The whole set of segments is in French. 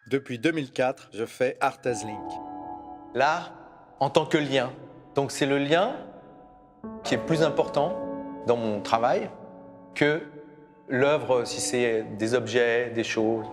Depuis 2004, je fais ArtAsLink. L'art en tant que lien. Donc c'est le lien qui est plus important dans mon travail que l'œuvre, si c'est des objets, des choses.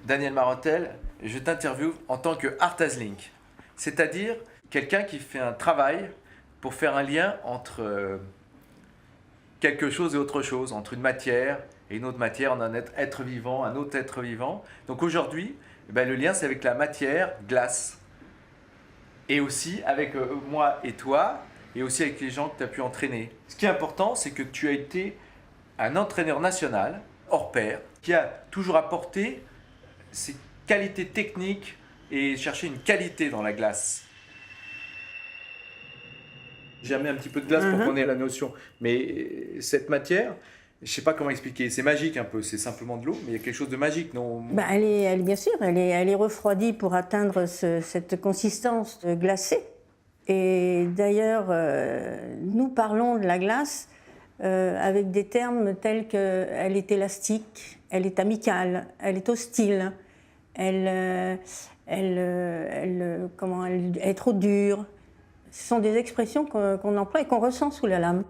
Daniel Marotel, je t'interviewe en tant que ArtAsLink, c'est-à-dire quelqu'un qui fait un travail pour faire un lien entre quelque chose et autre chose, entre une matière et une autre matière, un être vivant, un autre être vivant. Donc aujourd'hui, le lien c'est avec la matière glace, et aussi avec moi et toi, et aussi avec les gens que tu as pu entraîner. Ce qui est important, c'est que tu as été un entraîneur national, hors pair, qui a toujours apporté ses qualités techniques et chercher une qualité dans la glace. J'ai amené un petit peu de glace pour qu'on ait la notion. Mais cette matière, je ne sais pas comment expliquer, c'est magique un peu, c'est simplement de l'eau, mais il y a quelque chose de magique, non? Bien sûr, elle est refroidie pour atteindre cette consistance glacée. Et d'ailleurs, nous parlons de la glace avec des termes tels qu'elle est élastique, elle est amicale, elle est hostile, elle est trop dure. Ce sont des expressions qu'on emploie et qu'on ressent sous la lame.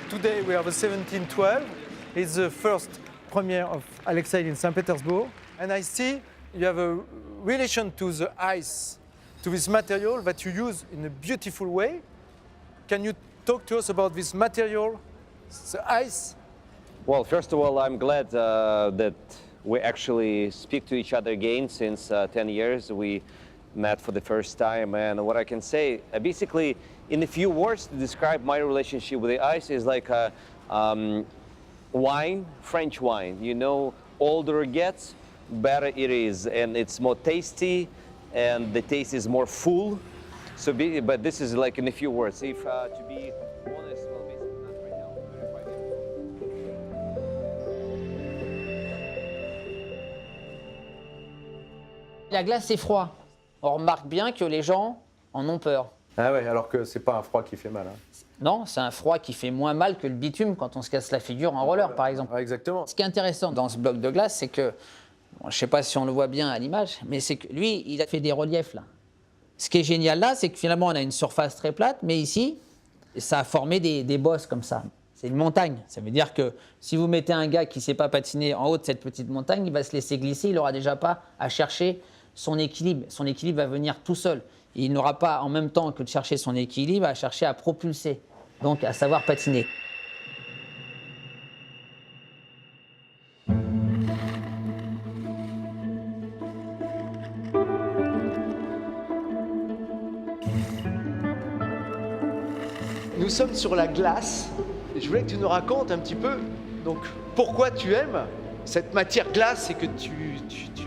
Today we have a 1712. It's the first premiere of Alexei in St. Petersburg. And I see you have a relation to the ice, to this material that you use in a beautiful way. Can you talk to us about this material, the ice? Well, first of all, I'm glad that we actually speak to each other again since 10 years. We met for the first time, and what I can say, basically, in a few words to describe my relationship with the ice is like a wine, French wine. You know, older it gets, better it is, and it's more tasty, and the taste is more full. So, but this is like in a few words. If to be honest, well, basically not right now. Verify it. La glace, c'est froid. On remarque bien que les gens en ont peur. Ah ouais, alors que c'est pas un froid qui fait mal. Hein. Non, c'est un froid qui fait moins mal que le bitume quand on se casse la figure en roller, par exemple. Ouais, exactement. Ce qui est intéressant dans ce bloc de glace, c'est que, bon, je ne sais pas si on le voit bien à l'image, mais c'est que lui, il a fait des reliefs là. Ce qui est génial là, c'est que finalement, on a une surface très plate, mais ici, ça a formé des bosses comme ça. C'est une montagne. Ça veut dire que si vous mettez un gars qui ne sait pas patiner en haut de cette petite montagne, il va se laisser glisser, il n'aura déjà pas à chercher son équilibre. Son équilibre va venir tout seul. Et il n'aura pas, en même temps que de chercher son équilibre, à chercher à propulser, donc à savoir patiner. Nous sommes sur la glace. Et je voulais que tu nous racontes un petit peu donc, pourquoi tu aimes Cette matière glace, c'est que tu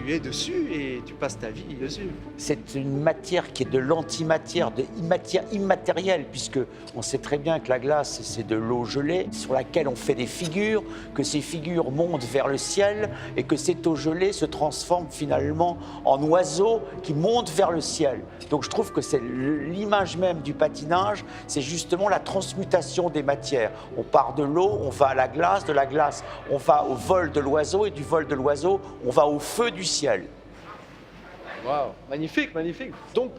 es dessus et tu passes ta vie dessus. C'est une matière qui est de l'antimatière, de matière immatérielle, puisque on sait très bien que la glace, c'est de l'eau gelée sur laquelle on fait des figures, que ces figures montent vers le ciel et que cette eau gelée se transforme finalement en oiseaux qui montent vers le ciel. Donc je trouve que c'est l'image même du patinage, c'est justement la transmutation des matières. On part de l'eau, on va à la glace, de la glace, on va au vol de l'oiseau et du vol de l'oiseau, on va au feu du ciel. Waouh, magnifique, magnifique. Donc,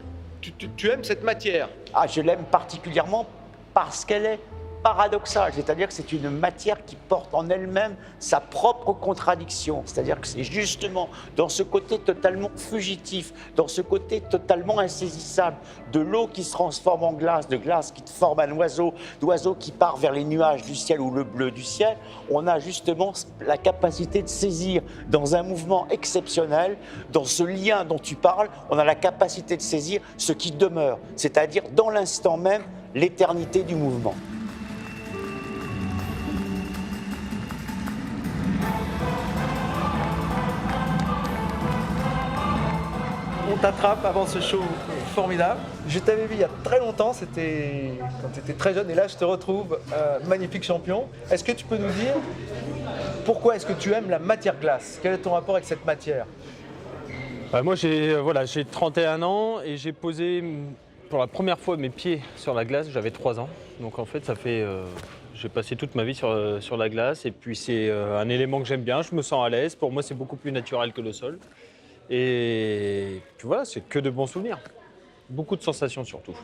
tu aimes cette matière? Ah, je l'aime particulièrement parce qu'elle est paradoxale, c'est-à-dire que c'est une matière qui porte en elle-même sa propre contradiction, c'est-à-dire que c'est justement dans ce côté totalement fugitif, dans ce côté totalement insaisissable, de l'eau qui se transforme en glace, de glace qui forme un oiseau, d'oiseau qui part vers les nuages du ciel ou le bleu du ciel, on a justement la capacité de saisir dans un mouvement exceptionnel, dans ce lien dont tu parles, on a la capacité de saisir ce qui demeure, c'est-à-dire dans l'instant même, l'éternité du mouvement. On t'attrape avant ce show formidable. Je t'avais vu il y a très longtemps, c'était quand tu étais très jeune, et là je te retrouve magnifique champion. Est-ce que tu peux nous dire pourquoi est-ce que tu aimes la matière glace? Quel est ton rapport avec cette matière? Moi j'ai 31 ans et j'ai posé pour la première fois mes pieds sur la glace, j'avais 3 ans. Donc en fait j'ai passé toute ma vie sur la glace et puis c'est un élément que j'aime bien, je me sens à l'aise. Pour moi c'est beaucoup plus naturel que le sol. Et puis voilà, c'est que de bons souvenirs. Beaucoup de sensations surtout.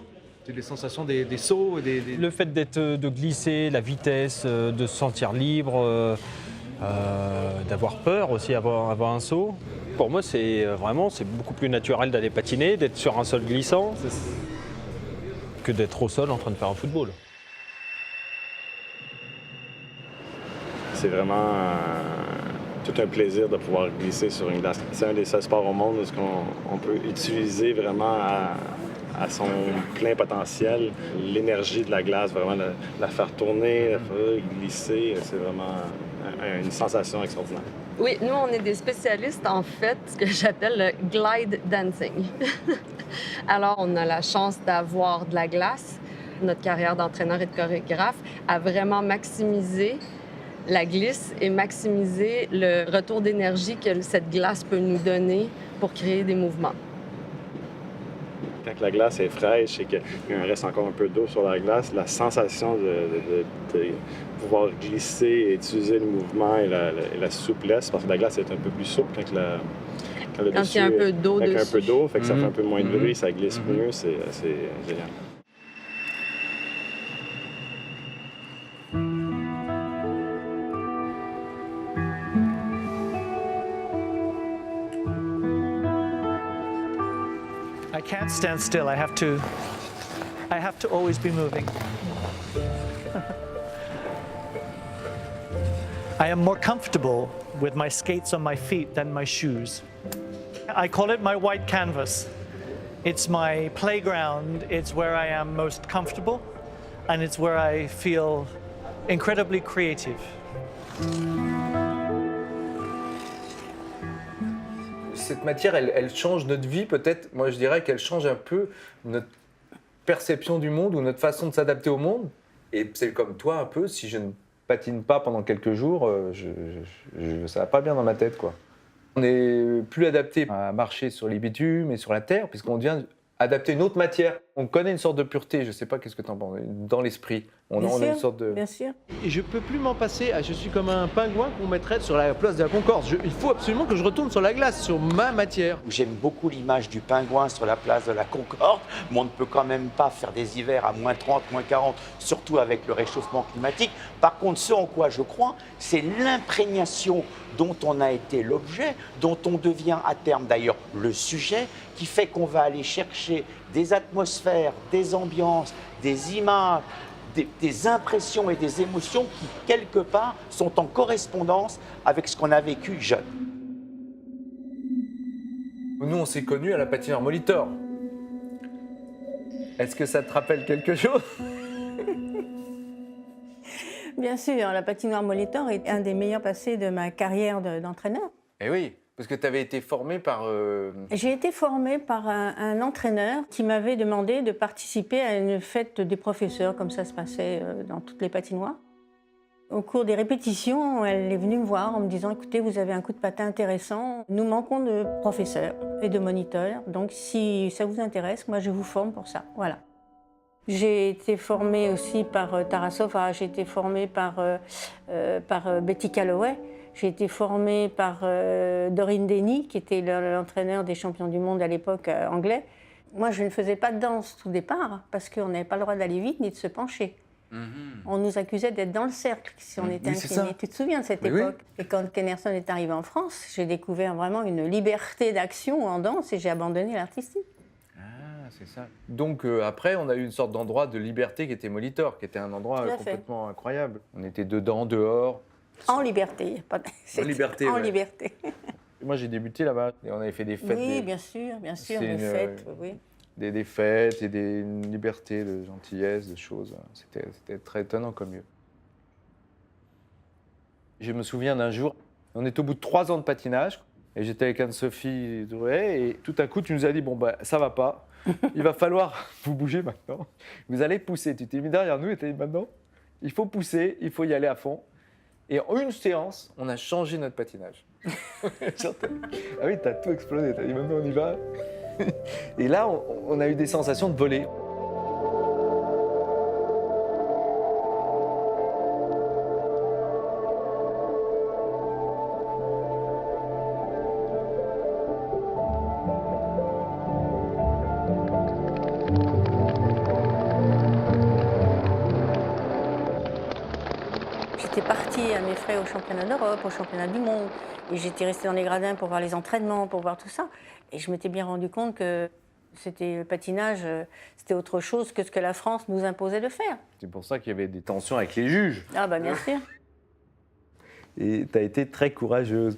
C'est des sensations des sauts et Le fait de glisser, la vitesse, de se sentir libre, d'avoir peur aussi avant un saut. Pour moi, c'est beaucoup plus naturel d'aller patiner, d'être sur un sol glissant, que d'être au sol en train de faire un football. C'est vraiment tout un plaisir de pouvoir glisser sur une glace. C'est un des seuls sports au monde où on peut utiliser vraiment à son plein potentiel l'énergie de la glace, vraiment la faire tourner, la faire glisser. C'est vraiment une sensation extraordinaire. Oui, nous, on est des spécialistes, en fait, ce que j'appelle le glide dancing. Alors, on a la chance d'avoir de la glace. Notre carrière d'entraîneur et de chorégraphe a vraiment maximisé la glisse et maximiser le retour d'énergie que cette glace peut nous donner pour créer des mouvements. Quand la glace est fraîche et qu'il reste encore un peu d'eau sur la glace, la sensation de pouvoir glisser et utiliser le mouvement et la souplesse, parce que la glace est un peu plus souple quand il y a un peu d'eau dessus. Avec un peu d'eau, fait que ça fait un peu moins de bruit, ça glisse mieux, c'est génial. I can't stand still. I have to always be moving. I am more comfortable with my skates on my feet than my shoes. I call it my white canvas. It's my playground. It's where I am most comfortable, and it's where I feel incredibly creative. Cette matière, elle change notre vie peut-être. Moi, je dirais qu'elle change un peu notre perception du monde ou notre façon de s'adapter au monde. Et c'est comme toi un peu, si je ne patine pas pendant quelques jours, ça va pas bien dans ma tête, quoi. On n'est plus adapté à marcher sur les bitumes et sur la terre, puisqu'on devient adapté à une autre matière. On connaît une sorte de pureté, je sais pas qu'est-ce que tu en penses, dans l'esprit. On a une sorte de... Bien sûr. Et je peux plus m'en passer. Je suis comme un pingouin qu'on mettrait sur la place de la Concorde. Il faut absolument que je retourne sur la glace, sur ma matière. J'aime beaucoup l'image du pingouin sur la place de la Concorde, mais on ne peut quand même pas faire des hivers à moins 30, moins 40, surtout avec le réchauffement climatique. Par contre, ce en quoi je crois, c'est l'imprégnation dont on a été l'objet, dont on devient à terme d'ailleurs le sujet, qui fait qu'on va aller chercher des atmosphères, des ambiances, des images, des impressions et des émotions qui, quelque part, sont en correspondance avec ce qu'on a vécu jeune. Nous, on s'est connus à la patinoire Molitor. Est-ce que ça te rappelle quelque chose? Bien sûr, la patinoire Molitor est un des meilleurs passés de ma carrière d'entraîneur. Eh oui, parce que tu avais été formé par... J'ai été formée par un entraîneur qui m'avait demandé de participer à une fête des professeurs, comme ça se passait dans toutes les patinoires. Au cours des répétitions, elle est venue me voir en me disant « Écoutez, vous avez un coup de patin intéressant. Nous manquons de professeurs et de moniteurs, donc si ça vous intéresse, moi je vous forme pour ça. » Voilà. J'ai été formée aussi par Tarasova, j'ai été formée par Betty Calloway, j'ai été formée par Doreen Denny, qui était l'entraîneur des champions du monde à l'époque anglais. Moi, je ne faisais pas de danse tout départ, parce qu'on n'avait pas le droit d'aller vite ni de se pencher. On nous accusait d'être dans le cercle si on était incliné. Tu te souviens de cette époque? Et quand Ken Anderson est arrivé en France, j'ai découvert vraiment une liberté d'action en danse et j'ai abandonné l'artistique. Ah, c'est ça. Donc après, on a eu une sorte d'endroit de liberté qui était Molitor, qui était un endroit complètement incroyable. On était dedans, dehors. En liberté. En liberté, En ouais. liberté. Moi, j'ai débuté là-bas et on avait fait des fêtes. Oui, bien sûr, des fêtes, oui. Des fêtes et une liberté de gentillesse, de choses. C'était très étonnant comme lieu. Je me souviens d'un jour, on était au bout de 3 ans de patinage et j'étais avec Anne-Sophie Drouet et tout à coup tu nous as dit bon bah ça va pas, il va falloir vous bouger maintenant, vous allez pousser. Tu t'es mis derrière nous et tu as dit maintenant il faut pousser, il faut y aller à fond. Et en une séance, on a changé notre patinage. Ah oui, t'as tout explosé, t'as dit maintenant on y va. Et là, on a eu des sensations de voler. J'étais partie à mes frais au championnat d'Europe, au championnat du monde, et j'étais restée dans les gradins pour voir les entraînements, pour voir tout ça. Et je m'étais bien rendu compte que le patinage, c'était autre chose que ce que la France nous imposait de faire. C'est pour ça qu'il y avait des tensions avec les juges. Ah bah bien sûr. Et tu as été très courageuse.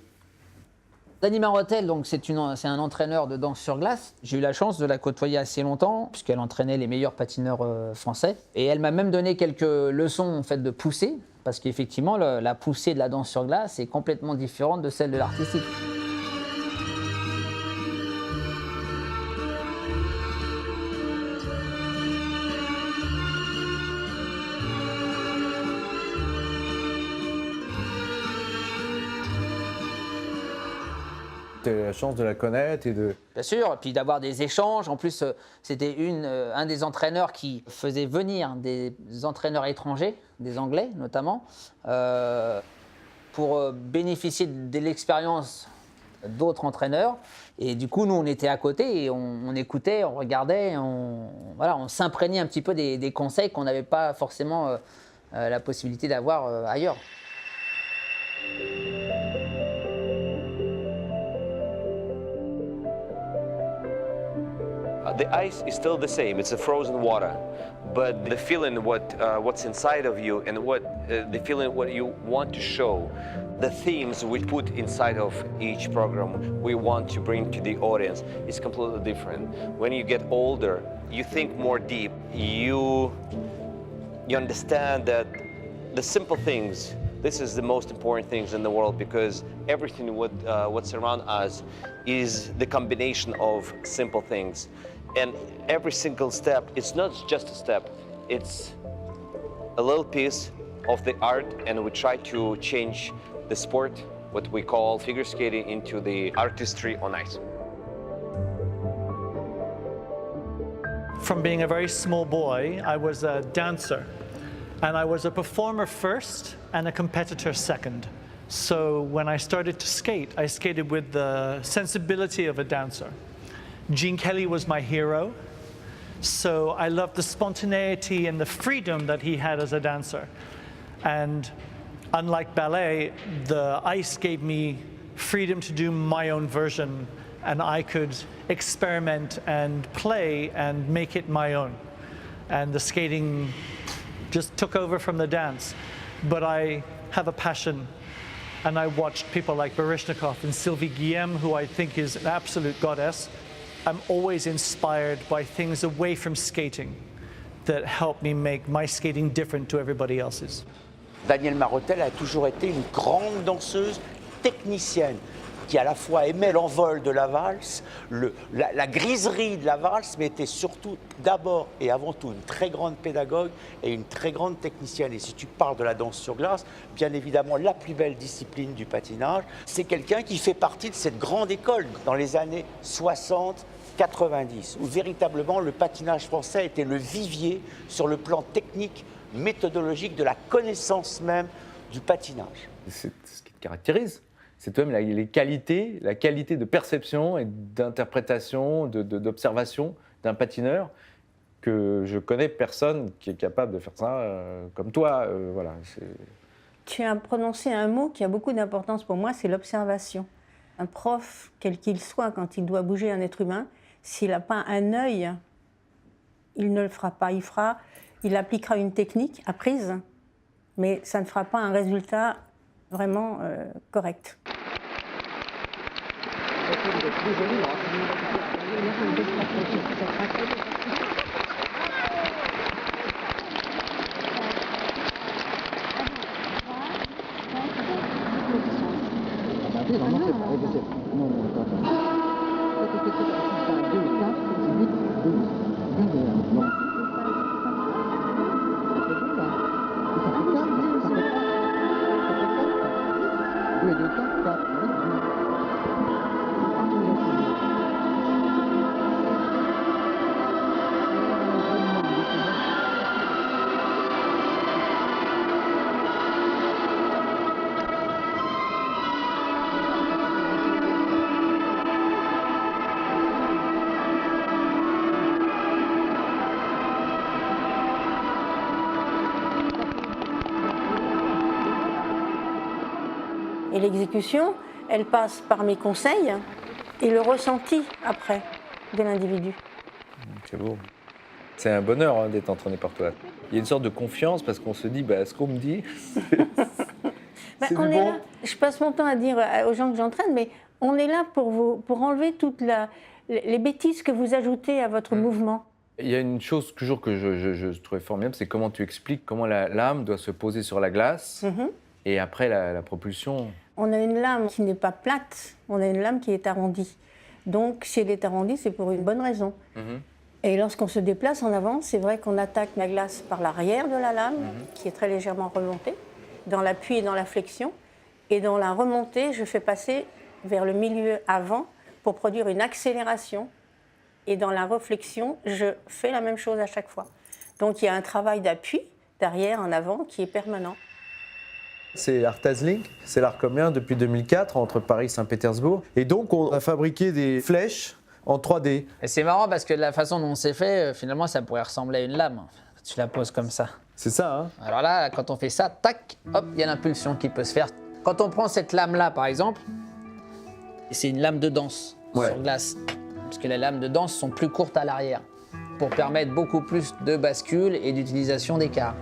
Dany Marotel, donc c'est un entraîneur de danse sur glace. J'ai eu la chance de la côtoyer assez longtemps, puisqu'elle entraînait les meilleurs patineurs français. Et elle m'a même donné quelques leçons en fait, de poussée, parce qu'effectivement, la poussée de la danse sur glace est complètement différente de celle de l'artistique. Tu as eu la chance de la connaître et de... Bien sûr, et puis d'avoir des échanges. En plus, c'était un des entraîneurs qui faisait venir des entraîneurs étrangers, des Anglais notamment, pour bénéficier de l'expérience d'autres entraîneurs. Et du coup, nous, on était à côté et on écoutait, on regardait, on s'imprégnait un petit peu des conseils qu'on n'avait pas forcément la possibilité d'avoir ailleurs. The ice is still the same, it's a frozen water, but the feeling what's inside of you and the feeling what you want to show, the themes we put inside of each program we want to bring to the audience is completely different. When you get older, you think more deep, you understand that the simple things, this is the most important things in the world, because everything what's around us is the combination of simple things. And every single step, it's not just a step, it's a little piece of the art, and we try to change the sport, what we call figure skating, into the artistry on ice. From being a very small boy, I was a dancer. And I was a performer first and a competitor second. So when I started to skate, I skated with the sensibility of a dancer. Gene Kelly was my hero. So I loved the spontaneity and the freedom that he had as a dancer. And unlike ballet, the ice gave me freedom to do my own version, and I could experiment and play and make it my own. And the skating just took over from the dance. But I have a passion, and I watched people like Baryshnikov and Sylvie Guillem, who I think is an absolute goddess. I'm always inspired by things away from skating that help me make my skating different to everybody else's. Danielle Marotel a toujours été une grande danseuse technicienne qui à la fois aimait l'envol de la valse, la griserie de la valse, mais était surtout d'abord et avant tout une très grande pédagogue et une très grande technicienne. Et si tu parles de la danse sur glace, bien évidemment la plus belle discipline du patinage, c'est quelqu'un qui fait partie de cette grande école dans les années 60, 90, où véritablement le patinage français était le vivier sur le plan technique, méthodologique, de la connaissance même du patinage. C'est ce qui te caractérise. C'est toi-même la qualité de perception et d'interprétation, d'observation d'un patineur que je connais personne qui est capable de faire ça comme toi. Voilà. Tu as prononcé un mot qui a beaucoup d'importance pour moi, c'est l'observation. Un prof, quel qu'il soit, quand il doit bouger un être humain, s'il n'a pas un œil, il ne le fera pas. Il appliquera une technique apprise, mais ça ne fera pas un résultat vraiment correct. Et l'exécution, elle passe par mes conseils et le ressenti après de l'individu. C'est beau. C'est un bonheur d'être entraîné par toi. Il y a une sorte de confiance parce qu'on se dit, ce qu'on me dit, c'est on du est bon. là. Je passe mon temps à dire aux gens que j'entraîne, mais on est là pour enlever toutes les bêtises que vous ajoutez à votre mouvement. Il y a une chose toujours que je trouvais formidable, c'est comment tu expliques comment la lame doit se poser sur la glace et après la propulsion. On a une lame qui n'est pas plate, on a une lame qui est arrondie. Donc, si elle est arrondie, c'est pour une bonne raison. Et lorsqu'on se déplace en avant, c'est vrai qu'on attaque la glace par l'arrière de la lame, qui est très légèrement remontée, dans l'appui et dans la flexion. Et dans la remontée, je fais passer vers le milieu avant pour produire une accélération. Et dans la réflexion, je fais la même chose à chaque fois. Donc, il y a un travail d'appui, d'arrière en avant, qui est permanent. C'est ArtazLink, c'est l'art commun depuis 2004 entre Paris et Saint-Pétersbourg. Et donc, on a fabriqué des flèches en 3D. Et c'est marrant parce que de la façon dont c'est fait, finalement, ça pourrait ressembler à une lame. Tu la poses comme ça. C'est ça, hein? Alors là, quand on fait ça, tac, hop, il y a l'impulsion qui peut se faire. Quand on prend cette lame-là, par exemple, c'est une lame de danse sur glace. Parce que les lames de danse sont plus courtes à l'arrière pour permettre beaucoup plus de bascule et d'utilisation d'écart.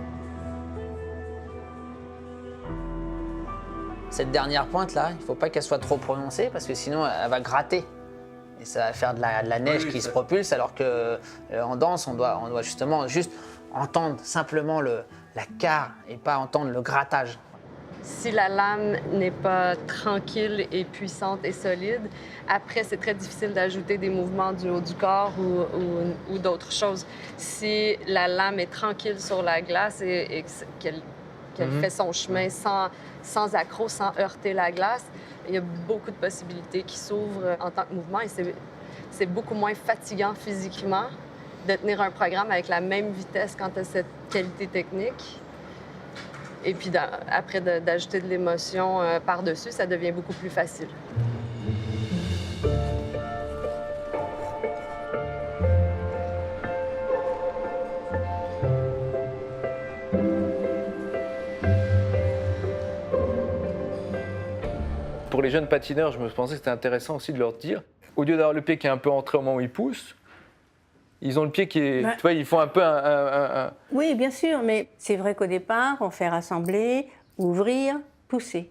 Cette dernière pointe-là, il ne faut pas qu'elle soit trop prononcée parce que sinon, elle va gratter. Et ça va faire de la neige qui se propulse, alors qu'en danse, on doit justement juste entendre simplement la carre et pas entendre le grattage. Si la lame n'est pas tranquille et puissante et solide, après, c'est très difficile d'ajouter des mouvements du haut du corps ou d'autres choses. Si la lame est tranquille sur la glace et qu'elle fait son chemin sans accroc, sans heurter la glace, il y a beaucoup de possibilités qui s'ouvrent en tant que mouvement et c'est beaucoup moins fatigant physiquement de tenir un programme avec la même vitesse quand tu as cette qualité technique. Et puis après d'ajouter de l'émotion par-dessus, ça devient beaucoup plus facile. Pour les jeunes patineurs, je me pensais que c'était intéressant aussi de leur dire, au lieu d'avoir le pied qui est un peu entré au moment où ils poussent, ils ont le pied qui est... Tu vois, ils font un peu un... Oui, bien sûr, mais c'est vrai qu'au départ, on fait rassembler, ouvrir, pousser.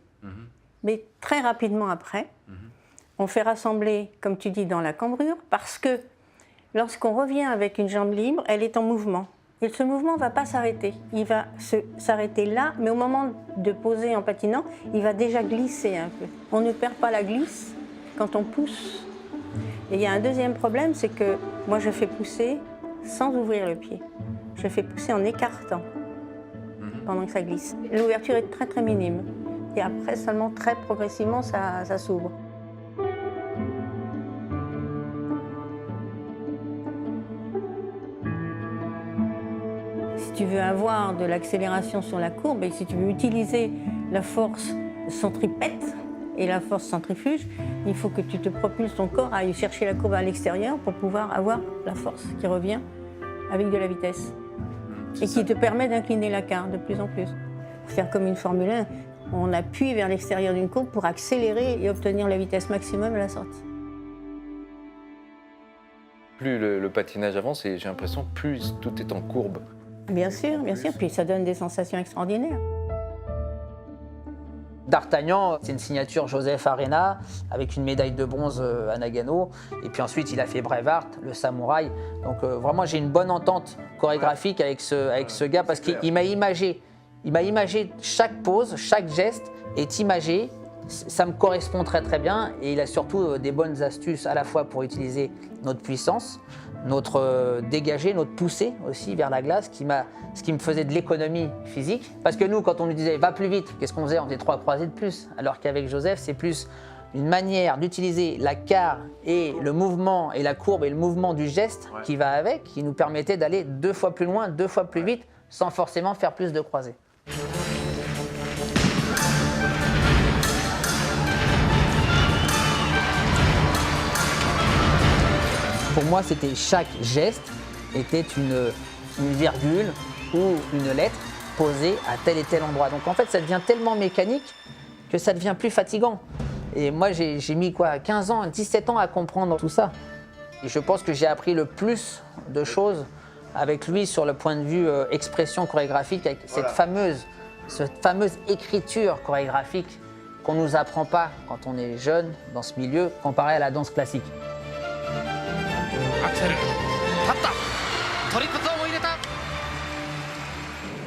Mais très rapidement après, on fait rassembler, comme tu dis, dans la cambrure, parce que lorsqu'on revient avec une jambe libre, elle est en mouvement. Et ce mouvement ne va pas s'arrêter. Il va s'arrêter là, mais au moment de poser en patinant, il va déjà glisser un peu. On ne perd pas la glisse quand on pousse. Et il y a un deuxième problème, c'est que moi je fais pousser sans ouvrir le pied. Je fais pousser en écartant pendant que ça glisse. L'ouverture est très très minime. Et après seulement très progressivement ça s'ouvre. Si tu veux avoir de l'accélération sur la courbe et si tu veux utiliser la force centripète et la force centrifuge, il faut que tu te propulses ton corps à aller chercher la courbe à l'extérieur pour pouvoir avoir la force qui revient avec de la vitesse et qui te permet d'incliner la carre de plus en plus. Pour faire comme une Formule 1, on appuie vers l'extérieur d'une courbe pour accélérer et obtenir la vitesse maximum à la sortie. Plus le patinage avance, et j'ai l'impression plus tout est en courbe. Bien sûr, puis ça donne des sensations extraordinaires. D'Artagnan, c'est une signature Joseph Arena avec une médaille de bronze à Nagano. Et puis ensuite, il a fait Braveheart, le samouraï. Donc vraiment, j'ai une bonne entente chorégraphique avec ce gars parce qu'il m'a imagé. Il m'a imagé chaque pose, chaque geste est imagé. Ça me correspond très très bien. Et il a surtout des bonnes astuces à la fois pour utiliser notre puissance, notre dégagé, notre poussée aussi vers la glace, ce qui me faisait de l'économie physique. Parce que nous, quand on nous disait « va plus vite », qu'est-ce qu'on faisait? On faisait 3 croisées de plus. Alors qu'avec Joseph, c'est plus une manière d'utiliser la carre et le mouvement et la courbe et le mouvement du geste qui va avec, qui nous permettait d'aller 2 fois plus loin, 2 fois plus vite, sans forcément faire plus de croisées. Pour moi, c'était chaque geste était une virgule ou une lettre posée à tel et tel endroit. Donc en fait, ça devient tellement mécanique que ça devient plus fatigant. Et moi, j'ai mis 15 ans, 17 ans à comprendre tout ça. Et je pense que j'ai appris le plus de choses avec lui sur le point de vue expression chorégraphique, avec cette fameuse écriture chorégraphique qu'on ne nous apprend pas quand on est jeune dans ce milieu, comparé à la danse classique.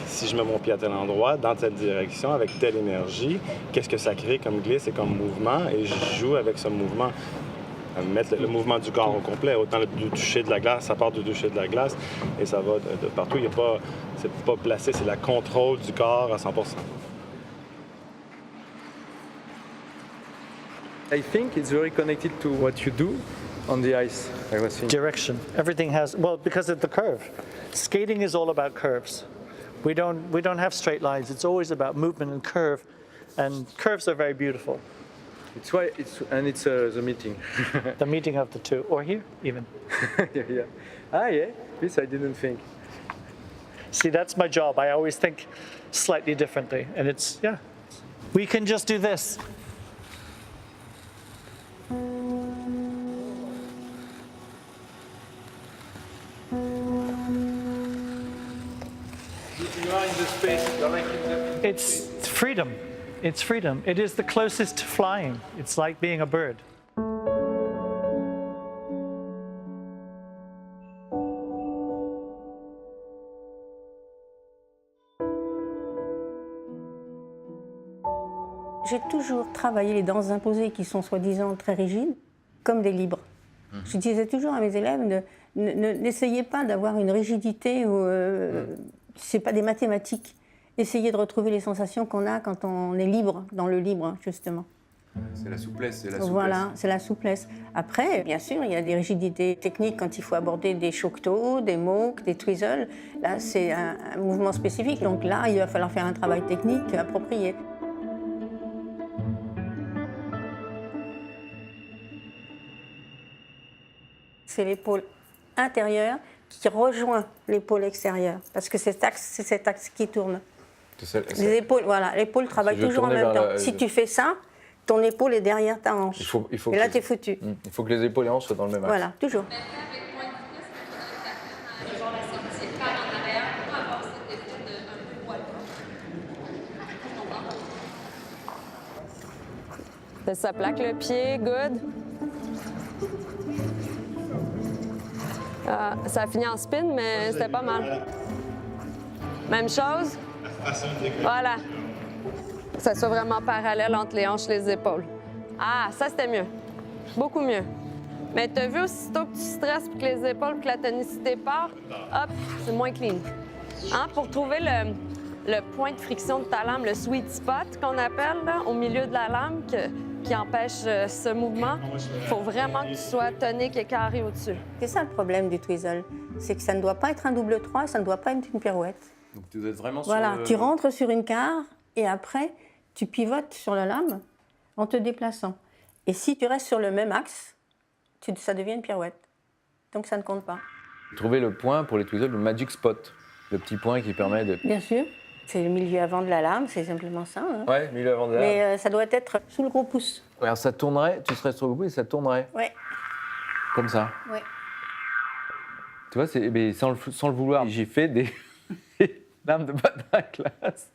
Si je mets mon pied à tel endroit, dans telle direction, avec telle énergie, qu'est-ce que ça crée comme glisse et comme mouvement? Et je joue avec ce mouvement. Mettre le mouvement du corps au complet, autant du toucher de la glace, ça part du toucher de la glace et ça va de partout. C'est pas placé, c'est le contrôle du corps à 100%. I think it's very connected to what you do on the ice. I was thinking. Direction. Everything has, well, because of the curve. Skating is all about curves. We don't have straight lines. It's always about movement and curve, and curves are very beautiful. It's why it's the meeting. The meeting of the two, or here even. Yeah. Ah yeah. This I didn't think. See, that's my job. I always think slightly differently, and it's we can just do this. It's freedom. It's freedom. It is the closest to flying. It's like being a bird. J'ai toujours travaillé les danses imposées qui sont soi-disant très rigides, comme des libres. Je disais toujours à mes élèves, n'essayez pas d'avoir une rigidité où c'est pas des mathématiques. Essayez de retrouver les sensations qu'on a quand on est libre, dans le libre, justement. C'est la souplesse, Voilà, c'est la souplesse. Après, bien sûr, il y a des rigidités techniques quand il faut aborder des shokuto, des moke, des twizzles. Là, c'est un mouvement spécifique. Donc là, il va falloir faire un travail technique approprié. C'est l'épaule intérieure qui rejoint l'épaule extérieure, parce que c'est cet axe qui tourne. Les épaules, voilà, l'épaule travaille toujours en même temps. Si tu fais ça, ton épaule est derrière ta hanche. Et là, tu es foutu. Il faut que les épaules et hanches soient dans le même axe. Voilà, toujours. Ça plaque le pied, good. Ça a fini en spin, mais c'était pas mal. Même chose. Voilà. Que ça soit vraiment parallèle entre les hanches et les épaules. Ah, ça, c'était mieux. Beaucoup mieux. Mais t'as vu, aussitôt que tu stresses puis que les épaules, que la tonicité part, hop, c'est moins clean. Hein? Pour trouver le point de friction de ta lame, le sweet spot qu'on appelle, là, au milieu de la lame, qui empêche ce mouvement, il faut vraiment que tu sois tonique et carré au-dessus. C'est ça le problème du twizzle, c'est que ça ne doit pas être un double 3, ça ne doit pas être une pirouette. Donc tu dois être vraiment Voilà, sur le... tu rentres sur une carre et après, tu pivotes sur la lame en te déplaçant. Et si tu restes sur le même axe, ça devient une pirouette. Donc ça ne compte pas. Trouver le point pour les twizzles, le magic spot, le petit point qui permet de... Bien sûr, c'est le milieu avant de la lame, c'est simplement ça. Hein. Ouais, milieu avant de la lame. Mais ça doit être sous le gros pouce. Ouais, alors ça tournerait, tu serais sur le pouce et ça tournerait. Ouais. Comme ça. Ouais. Tu vois, mais sans le vouloir, j'ai fait des lames de patin à glace.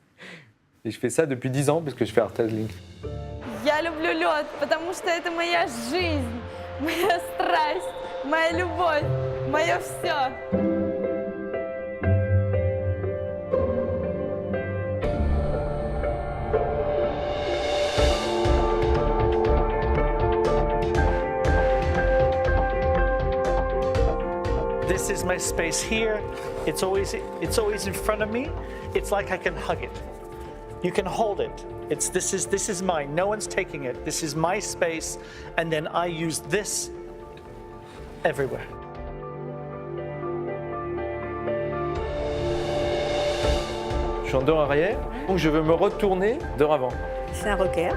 Et je fais ça depuis 10 ans parce que je fais ArtazLink. Я люблю лед, потому что это моя жизнь, моя страсть, моя любовь, мое все. This is my space here. It's always in front of me. It's like I can hug it. You can hold it. This is mine. No one's taking it. This is my space, and then I use this everywhere. Je suis en dos arrière, donc je veux me retourner de avant. C'est un rocker.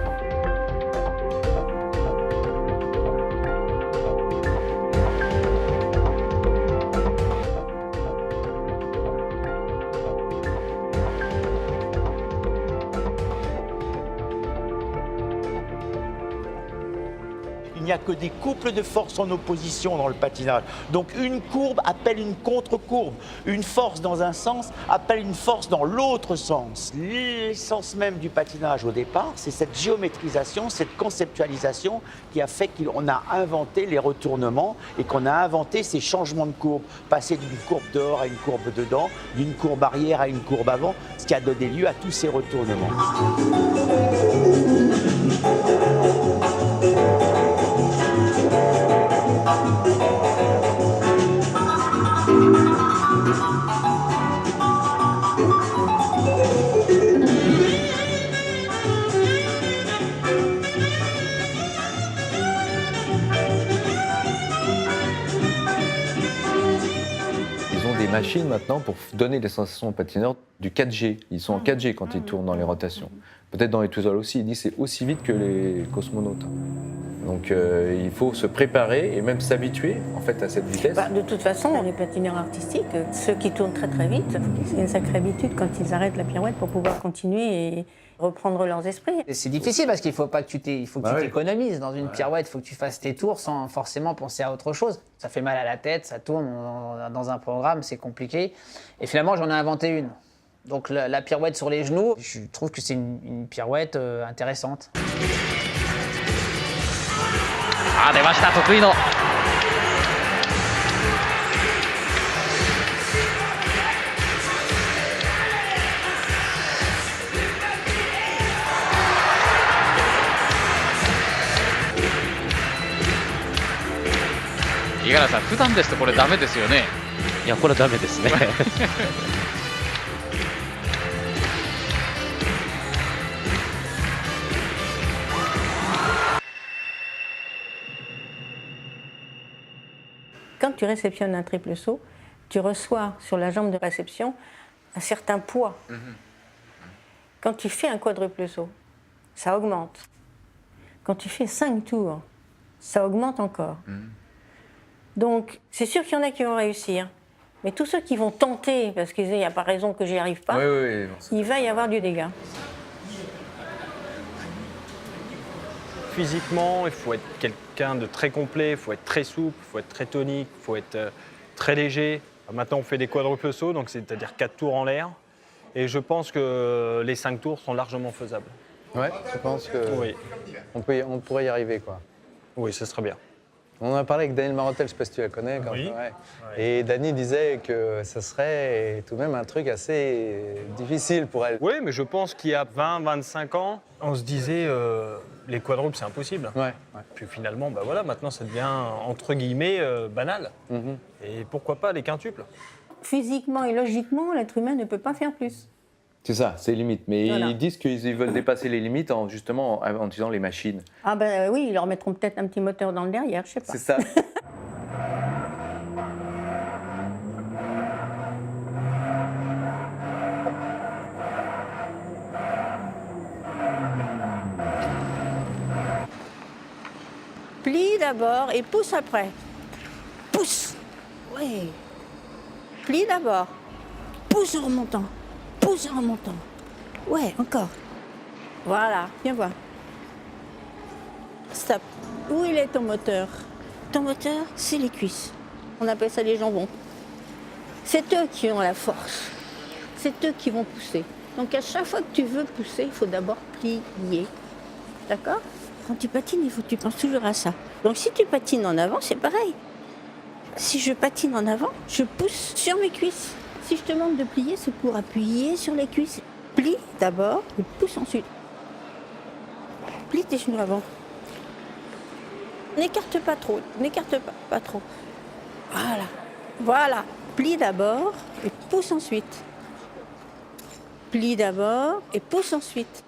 Il n'y a que des couples de force en opposition dans le patinage. Donc une courbe appelle une contre-courbe. Une force dans un sens appelle une force dans l'autre sens. L'essence même du patinage au départ, c'est cette géométrisation, cette conceptualisation qui a fait qu'on a inventé les retournements et qu'on a inventé ces changements de courbe. Passer d'une courbe dehors à une courbe dedans, d'une courbe arrière à une courbe avant, ce qui a donné lieu à tous ces retournements. Ils ont des machines maintenant pour donner des sensations aux patineurs du 4G. Ils sont en 4G quand ils tournent dans les rotations. Peut-être dans les twizzles aussi, ils disent c'est aussi vite que les cosmonautes. Donc il faut se préparer et même s'habituer en fait à cette vitesse. De toute façon, les patineurs artistiques, ceux qui tournent très très vite, c'est une sacrée habitude quand ils arrêtent la pirouette pour pouvoir continuer et reprendre leurs esprits. Et c'est difficile parce qu'il faut pas que tu t'économises dans une pirouette, il faut que tu fasses tes tours sans forcément penser à autre chose. Ça fait mal à la tête, ça tourne dans un programme, c'est compliqué. Et finalement, j'en ai inventé une. Donc la pirouette sur les genoux, je trouve que c'est une pirouette intéressante. 出ました得意の五十嵐さん、普段ですとこれダメですよね。いや、これダメですね。Quand tu réceptionnes un triple saut, tu reçois sur la jambe de réception un certain poids. Quand tu fais un quadruple saut, ça augmente. Quand tu fais 5 tours, ça augmente encore. Donc, c'est sûr qu'il y en a qui vont réussir. Mais tous ceux qui vont tenter, parce qu'il n'y a pas raison que j'y arrive pas, il va y avoir du dégât. Physiquement, il faut être quelqu'un de très complet, il faut être très souple, il faut être très tonique, il faut être très léger. Maintenant, on fait des quadruples sauts, donc c'est-à-dire 4 tours en l'air. Et je pense que les 5 tours sont largement faisables. Ouais, je pense que oui. on pourrait y arriver, quoi. Oui, ce serait bien. On en a parlé avec Daniel Marotel, je ne sais pas si tu la connais. Oui. Ouais. Et Dani disait que ça serait tout de même un truc assez difficile pour elle. Oui, mais je pense qu'il y a 20-25 ans, on se disait les quadruples, c'est impossible. Ouais. Puis finalement, bah voilà, maintenant ça devient entre guillemets banal. Et pourquoi pas les quintuples? Physiquement et logiquement, l'être humain ne peut pas faire plus. C'est ça, c'est limite. Mais Voilà. ils disent qu'ils veulent dépasser les limites en utilisant les machines. Ah ben oui, ils leur mettront peut-être un petit moteur dans le derrière, je sais pas. C'est ça. Plie d'abord et pousse après. Pousse. Oui. Plie d'abord. Pousse en remontant. Pousse en remontant. Ouais, encore. Voilà, viens voir. Stop. Où il est ton moteur? Ton moteur, c'est les cuisses. On appelle ça les jambons. C'est eux qui ont la force. C'est eux qui vont pousser. Donc à chaque fois que tu veux pousser, il faut d'abord plier. D'accord? Quand tu patines, il faut que tu penses toujours à ça. Donc si tu patines en avant, c'est pareil. Si je patine en avant, je pousse sur mes cuisses. Si je te demande de plier, c'est pour appuyer sur les cuisses. Plie d'abord et pousse ensuite. Plie tes genoux avant. N'écarte pas trop, n'écarte pas trop. Voilà, voilà. Plie d'abord et pousse ensuite. Plie d'abord et pousse ensuite.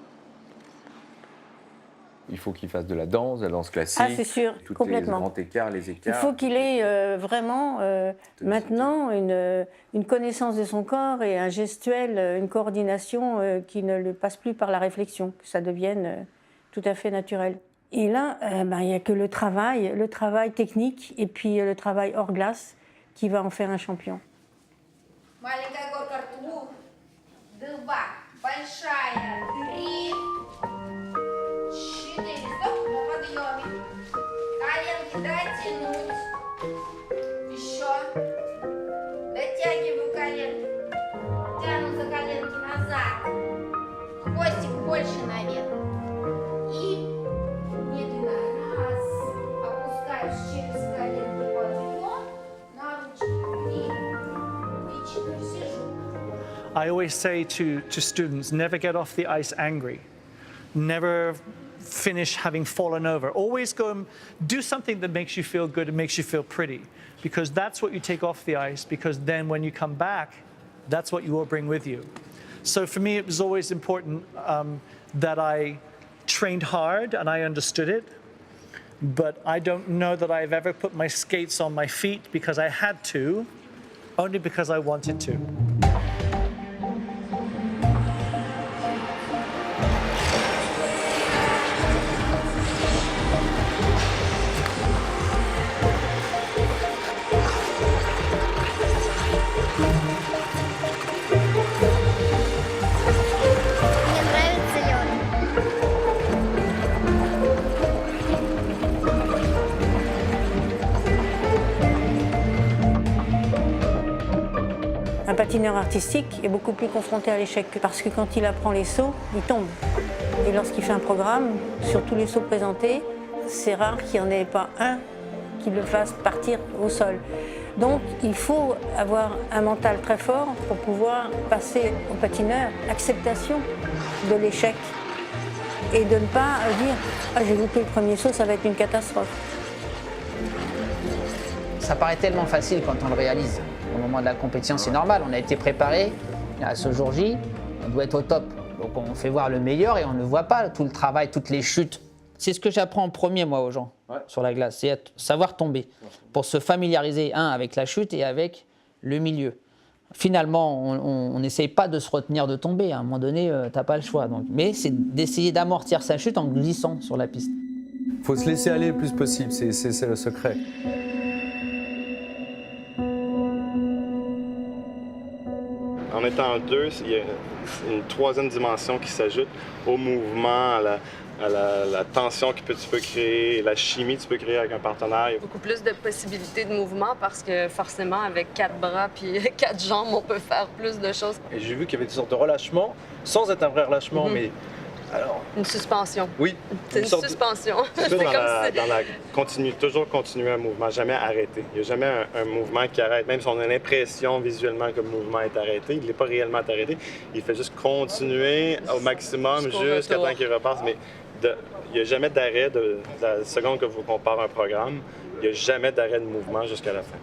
Il faut qu'il fasse de la danse classique. Ah, c'est sûr, tous complètement. les grands écarts, les Il écarts. faut qu'il ait vraiment maintenant une connaissance de son corps et un gestuel, une coordination qui ne le passe plus par la réflexion, que ça devienne tout à fait naturel. Et là, il n'y a que le travail technique et puis le travail hors glace qui va en faire un champion. Маленькая горка рту, 2, большая 3, 4, стоп, на подъеме. Коленки дотянуть. Еще. Дотягиваю коленки. Тяну за коленки назад. Хвостик больше наверх. И медленно раз. Опускаешь через коленки подъем. На ручки 3, 4, сижу. I always say to students, never get off the ice angry. Never finish having fallen over. Always go and do something that makes you feel good and makes you feel pretty, because that's what you take off the ice, because then when you come back, that's what you will bring with you. So for me, it was always important that I trained hard and I understood it, but I don't know that I've ever put my skates on my feet because I had to, only because I wanted to. Мне нравится лед. Un patineur artistique est beaucoup plus confronté à l'échec parce que quand il apprend les sauts, il tombe. Et lorsqu'il fait un programme, sur tous les sauts présentés, c'est rare qu'il n'y en ait pas un qui le fasse partir au sol. Donc il faut avoir un mental très fort pour pouvoir passer au patineur l'acceptation de l'échec et de ne pas dire « Ah, j'ai loupé le premier saut, ça va être une catastrophe ». Ça paraît tellement facile quand on le réalise. Au moment de la compétition, c'est normal, on a été préparé. À ce jour J, on doit être au top. Donc on fait voir le meilleur et on ne voit pas tout le travail, toutes les chutes. C'est ce que j'apprends en premier, moi, aux gens, sur la glace, c'est savoir tomber, pour se familiariser, avec la chute et avec le milieu. Finalement, on n'essaye pas de se retenir de tomber. À un moment donné, tu n'as pas le choix. Donc. Mais c'est d'essayer d'amortir sa chute en glissant sur la piste. Il faut se laisser aller le plus possible, c'est le secret. En étant deux, il y a une troisième dimension qui s'ajoute au mouvement, à la tension que tu peux créer, la chimie que tu peux créer avec un partenaire. Beaucoup plus de possibilités de mouvement parce que forcément, avec 4 bras puis 4 jambes, on peut faire plus de choses. Et j'ai vu qu'il y avait des sortes de relâchements, sans être un vrai relâchement, mais Alors, Une suspension. Oui. C'est une sorte de- suspension. C'est C'est ça, comme si... toujours continuer un mouvement, jamais arrêter. Il n'y a jamais un mouvement qui arrête. Même si on a l'impression visuellement que le mouvement est arrêté, il n'est pas réellement arrêté. Il fait juste continuer au maximum jusqu'à temps qu'il repasse. Mais il n'y a jamais d'arrêt de la seconde que vous comparez un programme. Il n'y a jamais d'arrêt de mouvement jusqu'à la fin.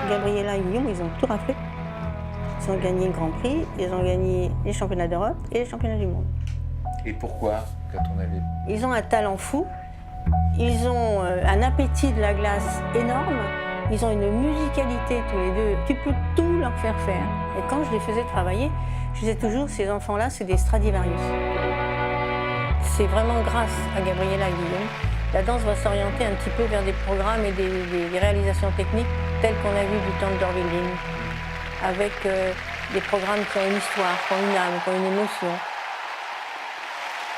Gabriela et Guillaume, ils ont tout raflé. Ils ont gagné le Grand Prix, ils ont gagné les championnats d'Europe et les championnats du monde. Et pourquoi, à ton avis? Ils ont un talent fou, ils ont un appétit de la glace énorme, ils ont une musicalité tous les deux. Tu peux tout leur faire faire. Et quand je les faisais travailler, je disais toujours, ces enfants-là, c'est des Stradivarius. C'est vraiment grâce à Gabriela et Guillaume. La danse va s'orienter un petit peu vers des programmes et des réalisations techniques telles qu'on a vu du temps de Dorvilding, avec des programmes qui ont une histoire, qui ont une âme, qui ont une émotion.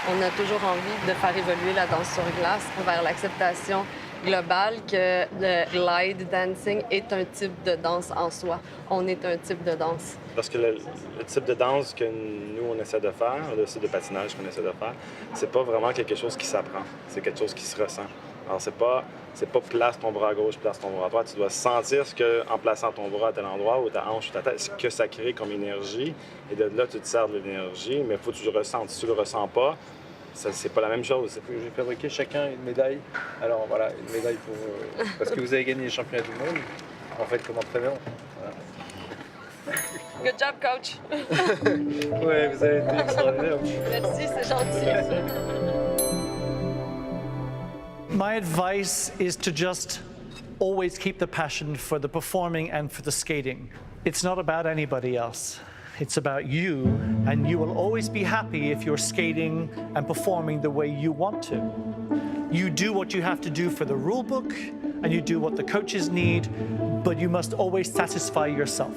On a toujours envie de faire évoluer la danse sur glace vers l'acceptation globale que le glide dancing est un type de danse en soi. On est un type de danse. Parce que le type de danse que nous, on essaie de faire, le type de patinage qu'on essaie de faire, c'est pas vraiment quelque chose qui s'apprend. C'est quelque chose qui se ressent. Alors, c'est pas place ton bras à gauche, place ton bras à droite. Tu dois sentir ce que, en plaçant ton bras à tel endroit, ou ta hanche ou ta tête, ce que ça crée comme énergie. Et de là, tu te sers de l'énergie, mais il faut que tu le ressentes. Si tu le ressens pas, c'est pas la même chose. j'ai fabriqué chacun une médaille. Alors voilà, une médaille pour... parce que vous avez gagné les championnats du monde, en fait, comme entraîneur. Voilà. Good job, coach! Ouais, vous avez été extraordinaire. Merci, c'est gentil. My advice is to just always keep the passion for the performing and for the skating. It's not about anybody else. It's about you, and you will always be happy if you're skating and performing the way you want to. You do what you have to do for the rule book, and you do what the coaches need, but you must always satisfy yourself.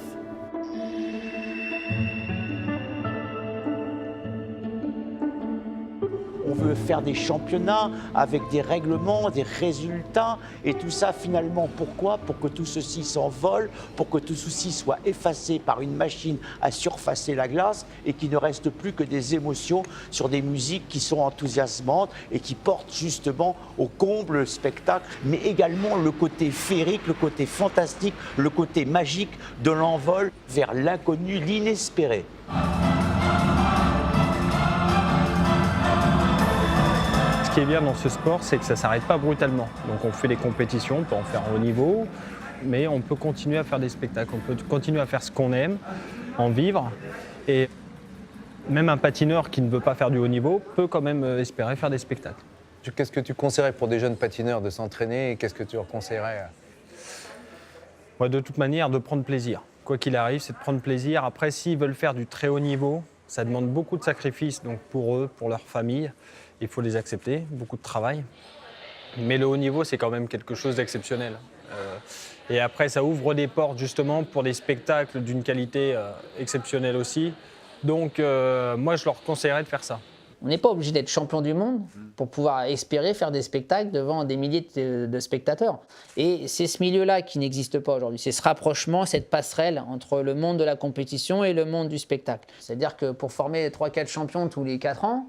On veut faire des championnats avec des règlements, des résultats, et tout ça finalement, pourquoi? Pour que tout ceci s'envole, pour que tout ceci soit effacé par une machine à surfacer la glace et qu'il ne reste plus que des émotions sur des musiques qui sont enthousiasmantes et qui portent justement au comble le spectacle, mais également le côté féerique, le côté fantastique, le côté magique de l'envol vers l'inconnu, l'inespéré. Ce qui est bien dans ce sport, c'est que ça ne s'arrête pas brutalement. Donc on fait des compétitions, on peut en faire en haut niveau, mais on peut continuer à faire des spectacles, on peut continuer à faire ce qu'on aime, en vivre. Et même un patineur qui ne veut pas faire du haut niveau peut quand même espérer faire des spectacles. Qu'est-ce que tu conseillerais pour des jeunes patineurs de s'entraîner et qu'est-ce que tu leur conseillerais? Ouais, de toute manière, de prendre plaisir. Quoi qu'il arrive, c'est de prendre plaisir. Après, s'ils veulent faire du très haut niveau, ça demande beaucoup de sacrifices donc pour eux, pour leur famille. Il faut les accepter, beaucoup de travail. Mais le haut niveau, c'est quand même quelque chose d'exceptionnel. Et après, ça ouvre des portes justement pour des spectacles d'une qualité exceptionnelle aussi. Donc, moi, je leur conseillerais de faire ça. On n'est pas obligé d'être champion du monde pour pouvoir espérer faire des spectacles devant des milliers de spectateurs. Et c'est ce milieu-là qui n'existe pas aujourd'hui. C'est ce rapprochement, cette passerelle entre le monde de la compétition et le monde du spectacle. C'est-à-dire que pour former 3-4 champions tous les 4 ans,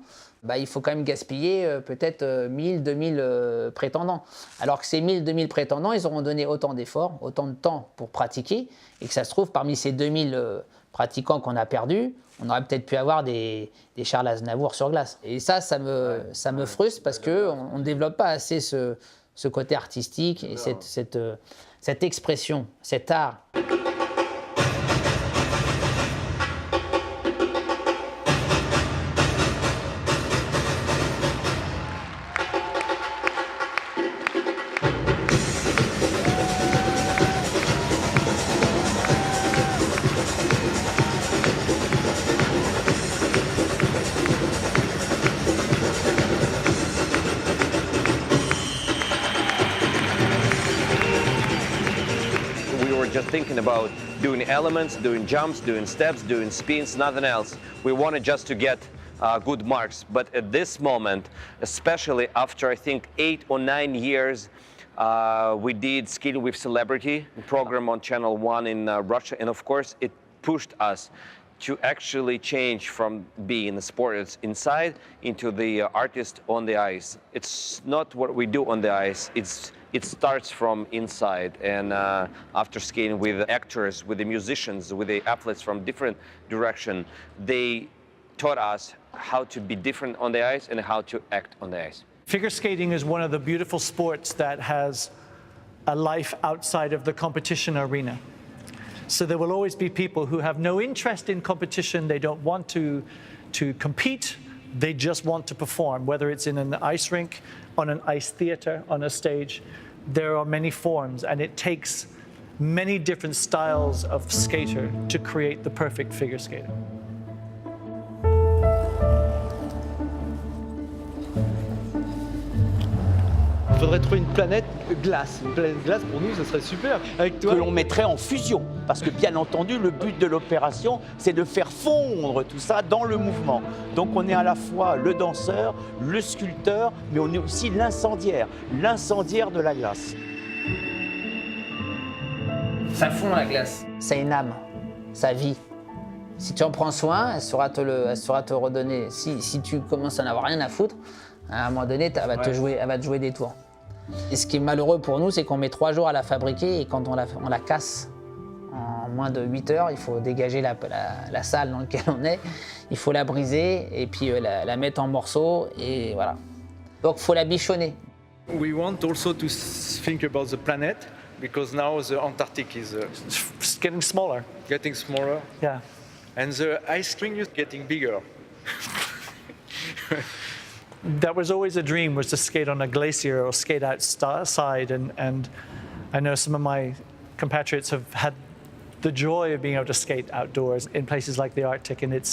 il faut quand même gaspiller peut-être 1000, 2000 prétendants. Alors que ces 1000, 2000 prétendants, ils auront donné autant d'efforts, autant de temps pour pratiquer, et que ça se trouve, parmi ces 2000 pratiquants qu'on a perdus, on aurait peut-être pu avoir des Charles Aznavour sur glace. Et ça me frustre parce qu'on ne développe pas assez ce côté artistique et cette expression, cet art. Just thinking about doing elements, doing jumps, doing steps, doing spins, nothing else. We wanted just to get good marks. But at this moment, especially after I think 8 or 9 years, we did Skating with Celebrity program on Channel 1 in Russia, and of course it pushed us to actually change from being the sport inside into the artist on the ice. It's not what we do on the ice, it starts from inside. And after skating with actors, with the musicians, with the athletes from different direction, they taught us how to be different on the ice and how to act on the ice. Figure skating is one of the beautiful sports that has a life outside of the competition arena. So there will always be people who have no interest in competition, they don't want to compete, they just want to perform, whether it's in an ice rink, on an ice theater, on a stage. There are many forms, and it takes many different styles of skater to create the perfect figure skater. Il faudrait trouver une planète glace. Une planète glace, pour nous, ça serait super. Avec toi. Que l'on mettrait en fusion. Parce que bien entendu, le but de l'opération, c'est de faire fondre tout ça dans le mouvement. Donc on est à la fois le danseur, le sculpteur, mais on est aussi l'incendiaire de la glace. Ça fond la glace. Ça a une âme, ça vit. Si tu en prends soin, elle saura te redonner. Si tu commences à n'avoir rien à foutre, à un moment donné, elle va te jouer des tours. Et ce qui est malheureux pour nous, c'est qu'on met 3 jours à la fabriquer et quand on la casse en moins de 8 heures, il faut dégager la salle dans laquelle on est, il faut la briser et puis la mettre en morceaux et voilà. Donc il faut la bichonner. We want also to think about the planet because now the Antarctic is getting smaller. Getting smaller. Yeah. And the ice ring is getting bigger. That was always a dream, was to skate on a glacier or skate outside, and I know some of my compatriots have had the joy of being able to skate outdoors in places like the Arctic, and it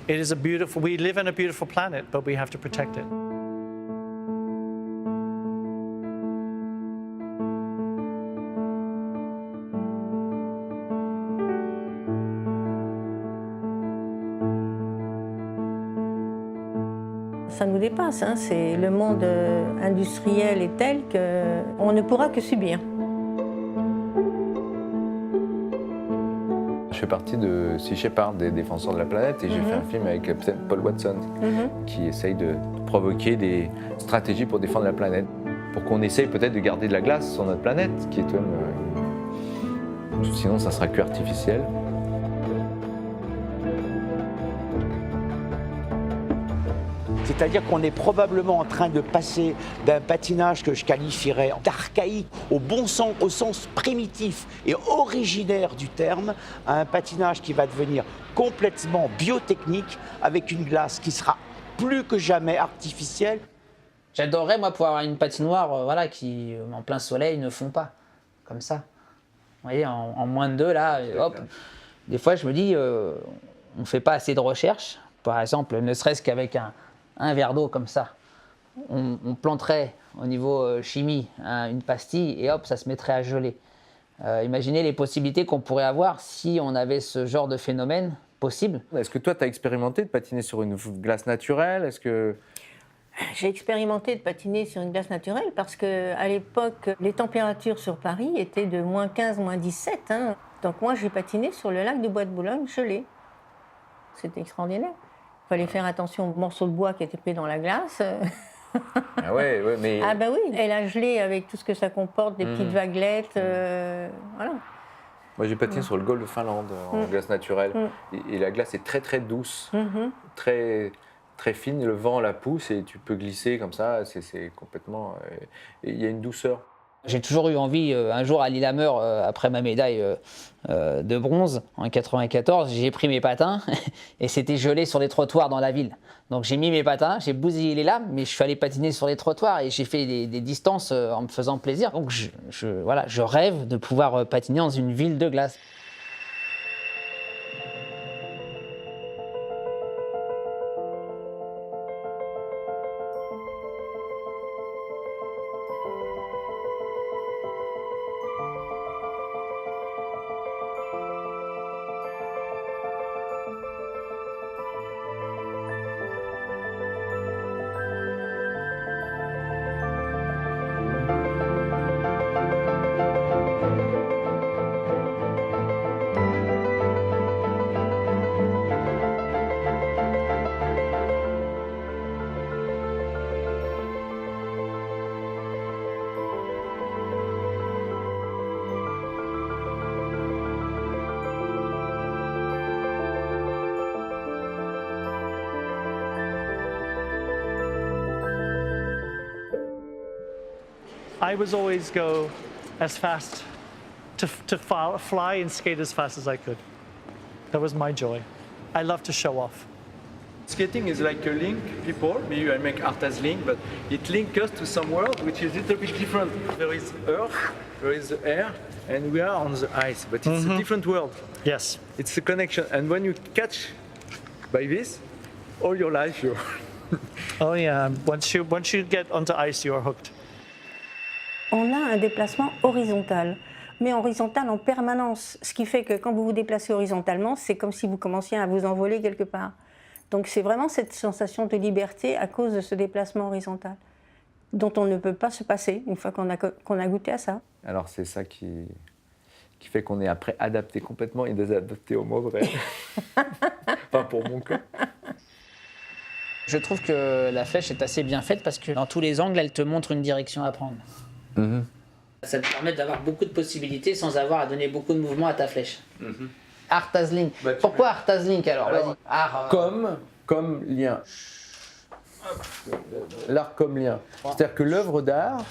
is a beautiful, we live on a beautiful planet, but we have to protect it. Ça nous dépasse, hein. Le monde industriel est tel qu'on ne pourra que subir. Je fais partie de Sea Shepherd, des défenseurs de la planète, et j'ai fait un film avec Paul Watson qui essaye de provoquer des stratégies pour défendre la planète, pour qu'on essaye peut-être de garder de la glace sur notre planète, qui est tout de même... sinon ça sera que artificiel. C'est-à-dire qu'on est probablement en train de passer d'un patinage que je qualifierais d'archaïque, au sens primitif et originaire du terme, à un patinage qui va devenir complètement biotechnique, avec une glace qui sera plus que jamais artificielle. J'adorerais, moi, pouvoir avoir une patinoire qui, en plein soleil, ne fond pas, comme ça. Vous voyez, en moins de 2, là, hop. Des fois, je me dis, on ne fait pas assez de recherche. Par exemple, ne serait-ce qu'avec un verre d'eau comme ça, on planterait au niveau chimie une pastille et hop, ça se mettrait à geler. Imaginez les possibilités qu'on pourrait avoir si on avait ce genre de phénomène possible. Est-ce que toi, tu as expérimenté de patiner sur une glace naturelle? Est-ce que... J'ai expérimenté de patiner sur une glace naturelle parce qu'à l'époque, les températures sur Paris étaient de moins 15, moins 17. Hein. Donc moi, j'ai patiné sur le lac du Bois de Boulogne gelé. C'était extraordinaire. Il fallait faire attention aux morceaux de bois qui étaient pris dans la glace. Ah ouais, mais... Ah ben oui, elle a gelé avec tout ce que ça comporte, des petites vaguelettes, voilà. Moi j'ai patiné sur le golfe de Finlande en glace naturelle. Et la glace est très très douce, très, très fine, le vent la pousse et tu peux glisser comme ça, c'est complètement... Et il y a une douceur. J'ai toujours eu envie, un jour à Lillehammer, après ma médaille de bronze en 94, j'ai pris mes patins et c'était gelé sur les trottoirs dans la ville. Donc j'ai mis mes patins, j'ai bousillé les lames, mais je suis allé patiner sur les trottoirs et j'ai fait des distances en me faisant plaisir. Donc je rêve de pouvoir patiner dans une ville de glace. I was always go as fast, to fly and skate as fast as I could. That was my joy. I love to show off. Skating is like a link people, maybe I make Artas link, but it links us to some world which is a little bit different. There is earth, there is the air, and we are on the ice, but it's a different world. Yes. It's a connection, and when you catch by this, all your life you're... Oh yeah, once you get onto ice, you are hooked. On a un déplacement horizontal, mais horizontal en permanence, ce qui fait que quand vous vous déplacez horizontalement, c'est comme si vous commenciez à vous envoler quelque part. Donc c'est vraiment cette sensation de liberté à cause de ce déplacement horizontal, dont on ne peut pas se passer une fois qu'on a goûté à ça. Alors c'est ça qui fait qu'on est après adapté complètement et désadapté au mot vrai. Enfin pour mon cas. Je trouve que la flèche est assez bien faite parce que dans tous les angles, elle te montre une direction à prendre. Ça te permet d'avoir beaucoup de possibilités sans avoir à donner beaucoup de mouvements à ta flèche. Artas Link. Pourquoi Artas Link alors, vas-y. Comme lien. L'art comme lien. C'est-à-dire que l'œuvre d'art,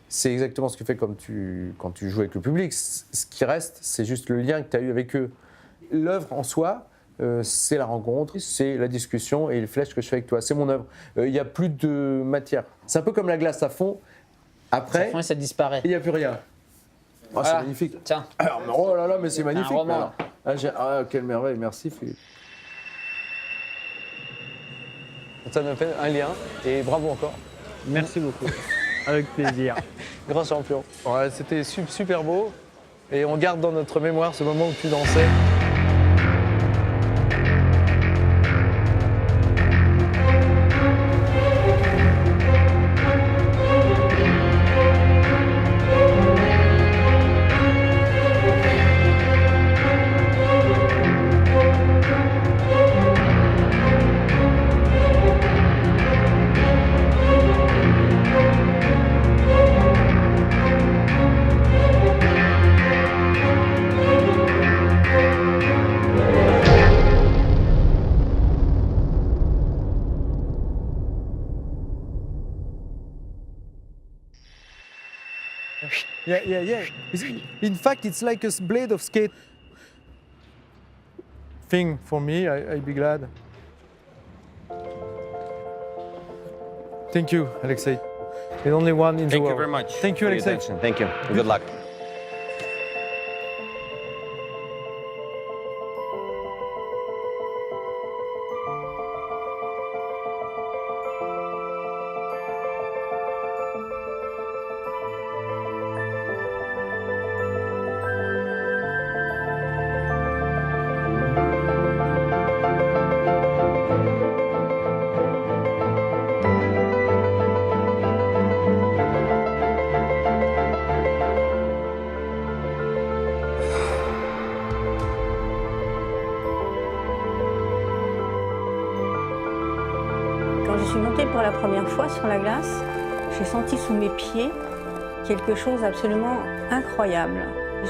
c'est exactement ce que fait quand tu joues avec le public. Ce qui reste, c'est juste le lien que tu as eu avec eux. L'œuvre en soi, c'est la rencontre, c'est la discussion et les flèches que je fais avec toi. C'est mon œuvre. Il n'y a plus de matière. C'est un peu comme la glace à fond. Après, ça fond et ça disparaît. Il n'y a plus rien. Oh, c'est magnifique. Tiens. Alors, oh là là, mais c'est magnifique. Un quelle merveille, merci Philippe. Ça me fait un lien et bravo encore. Merci beaucoup. Avec plaisir. Grand champion. Ouais, c'était super beau et on garde dans notre mémoire ce moment où tu dansais. Yeah. In fact, it's like a blade of skate thing for me. I'd be glad. Thank you, Alexei. The only one in the world. Thank you very much. Thank you, for your Alexei. attention. Thank you. Good luck. Quand je suis montée pour la première fois sur la glace, j'ai senti sous mes pieds quelque chose d'absolument incroyable.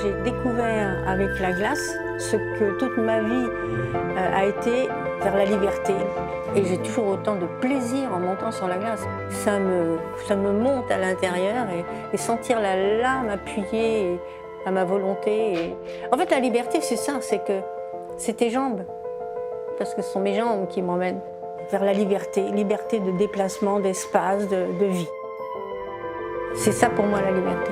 J'ai découvert avec la glace ce que toute ma vie a été vers la liberté. Et j'ai toujours autant de plaisir en montant sur la glace. Ça me monte à l'intérieur et sentir la lame appuyée à ma volonté. En fait, la liberté, c'est ça, c'est que c'est tes jambes. Parce que ce sont mes jambes qui m'emmènent vers la liberté, liberté de déplacement, d'espace, de vie. C'est ça pour moi la liberté.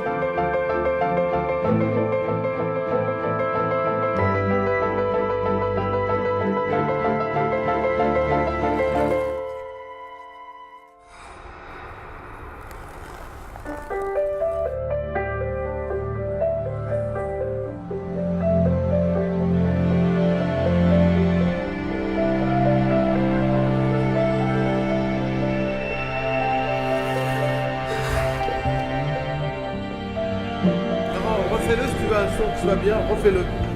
Refais-le si tu vas bien, refais-le.